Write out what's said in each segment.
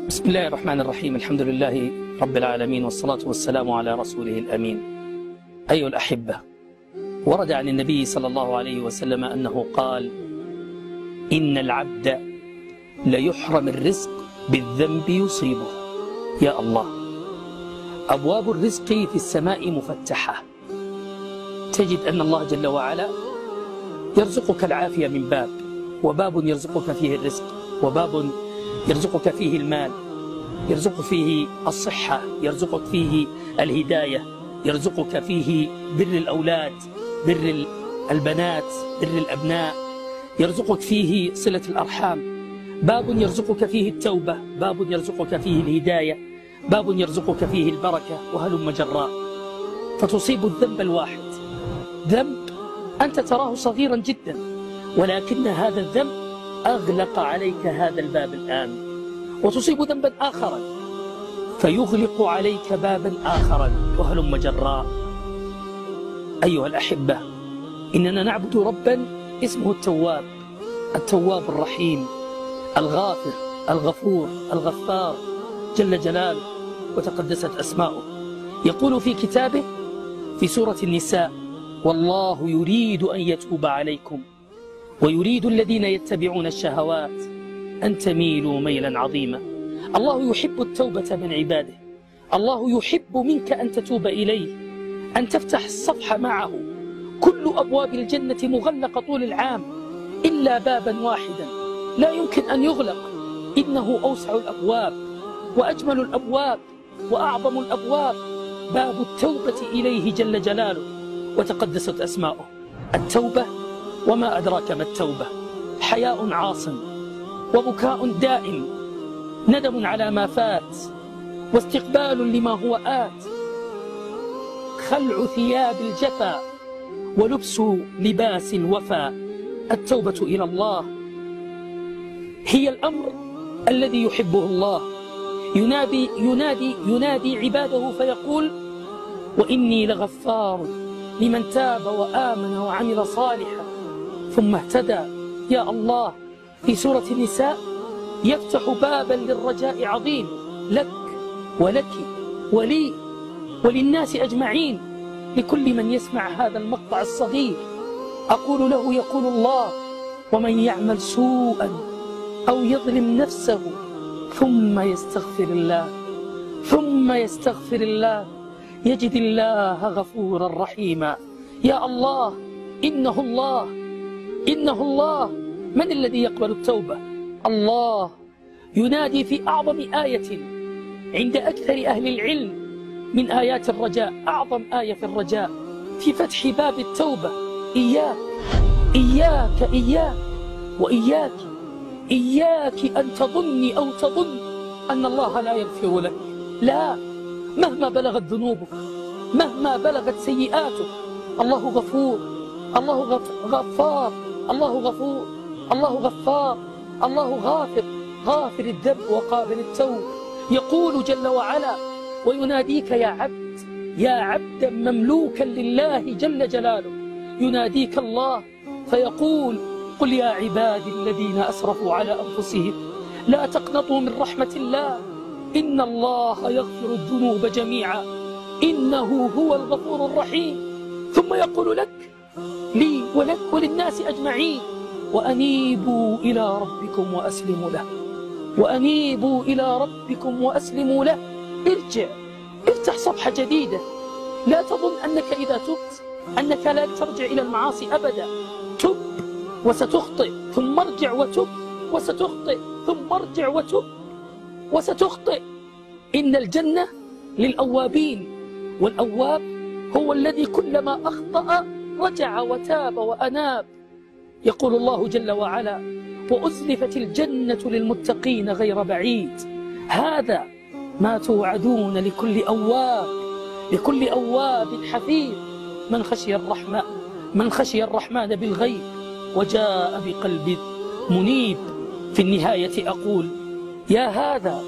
بسم الله الرحمن الرحيم. الحمد لله رب العالمين، والصلاة والسلام على رسوله الأمين. أيها الأحبة، ورد عن النبي صلى الله عليه وسلم أنه قال: إن العبد ليحرم الرزق بالذنب يصيبه. يا الله، أبواب الرزق في السماء مفتحة. تجد أن الله جل وعلا يرزقك العافية من باب، وباب يرزقك فيه الرزق، وباب يرزقك فيه المال، يرزقك فيه الصحة، يرزقك فيه الهداية، يرزقك فيه بر الأولاد، بر البنات، بر الأبناء، يرزقك فيه صلة الأرحام. باب يرزقك فيه التوبة، باب يرزقك فيه الهداية، باب يرزقك فيه البركة، وهلم جراء. فتصيب الذنب الواحد، ذنب أنت تراه صغيرا جدا، ولكن هذا الذنب أغلق عليك هذا الباب الآن، وتصيب ذنبا آخرا فيغلق عليك بابا آخرا، وهلم جراء. أيها الأحبة، إننا نعبد ربا اسمه التواب، التواب الرحيم، الغافر، الغفور، الغفار، جل جلاله وتقدست أسماؤه. يقول في كتابه في سورة النساء: والله يريد أن يتوب عليكم ويريد الذين يتبعون الشهوات أن تميلوا ميلا عظيما. الله يحب التوبة من عباده، الله يحب منك أن تتوب إليه، أن تفتح الصفحة معه. كل أبواب الجنة مغلقة طول العام إلا بابا واحدا لا يمكن أن يغلق، إنه أوسع الأبواب وأجمل الأبواب وأعظم الأبواب، باب التوبة إليه جل جلاله وتقدست أسماؤه. التوبة، وما أدراك ما التوبة، حياء عاصم، وبكاء دائم، ندم على ما فات، واستقبال لما هو آت، خلع ثياب الجفا ولبس لباس الوفا. التوبة إلى الله هي الأمر الذي يحبه الله. ينادي عباده فيقول: وإني لغفار لمن تاب وآمن وعمل صالحا ثم اهتدى. يا الله، في سورة النساء يفتح بابا للرجاء عظيم لك ولك ولي وللناس أجمعين، لكل من يسمع هذا المقطع الصغير. أقول له: يقول الله: ومن يعمل سوءا أو يظلم نفسه ثم يستغفر الله يجد الله غفورا رحيما. يا الله، إنه الله. من الذي يقبل التوبة؟ الله. ينادي في أعظم آية عند أكثر أهل العلم من آيات الرجاء، أعظم آية في الرجاء في فتح باب التوبة: إياك وإياك أن تظني أو تظن أن الله لا يغفر لك. لا، مهما بلغت ذنوبك، مهما بلغت سيئاتك، الله غفور، الله غفار، الله غفور، الله غفار، الله غافر الذنب وقابل التوب. يقول جل وعلا ويناديك: يا عبدا مملوكا لله جل جلاله. يناديك الله فيقول: قل يا عبادي الذين أسرفوا على أنفسهم لا تقنطوا من رحمة الله إن الله يغفر الذنوب جميعا إنه هو الغفور الرحيم. ثم يقول لك، لي ولك وللناس أجمعين: وأنيبوا إلى ربكم وأسلموا له، وأنيبوا إلى ربكم وأسلموا له. ارجع، افتح صفحة جديدة. لا تظن أنك إذا تبت أنك لا ترجع إلى المعاصي أبدا. تب وستخطئ، ثم ارجع وتب وستخطئ، ثم ارجع وتب وستخطئ. إن الجنة للأوابين، والأواب هو الذي كلما أخطأ رجع وتاب وأناب. يقول الله جل وعلا: وأزلفت الجنة للمتقين غير بعيد. هذا ما توعدون لكل أواب حفيظ، من خشي الرحمن بالغيب وجاء بقلب منيب. في النهاية أقول: يا هذا،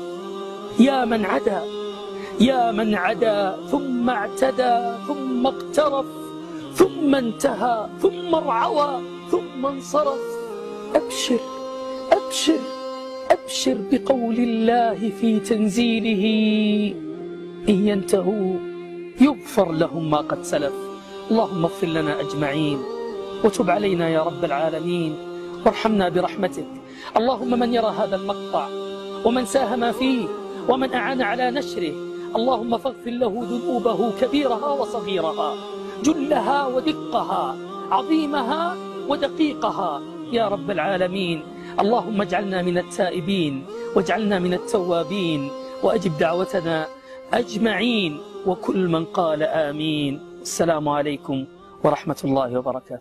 يا من عدا ثم اعتدى ثم اقترف ثم انتهى ثم ارعوى ثم انصرف. أبشر أبشر بقول الله في تنزيله إن ينتهوا يغفر لهم ما قد سلف. اللهم اغفر لنا أجمعين وتب علينا يا رب العالمين وارحمنا برحمتك. اللهم من يرى هذا المقطع ومن ساهم فيه ومن أعان على نشره، اللهم فاغفر له ذنوبه كبيرها وصغيرها، جلها ودقها، عظيمها ودقيقها يا رب العالمين. اللهم اجعلنا من التائبين واجعلنا من التوابين، وأجب دعوتنا أجمعين وكل من قال آمين. السلام عليكم ورحمة الله وبركاته.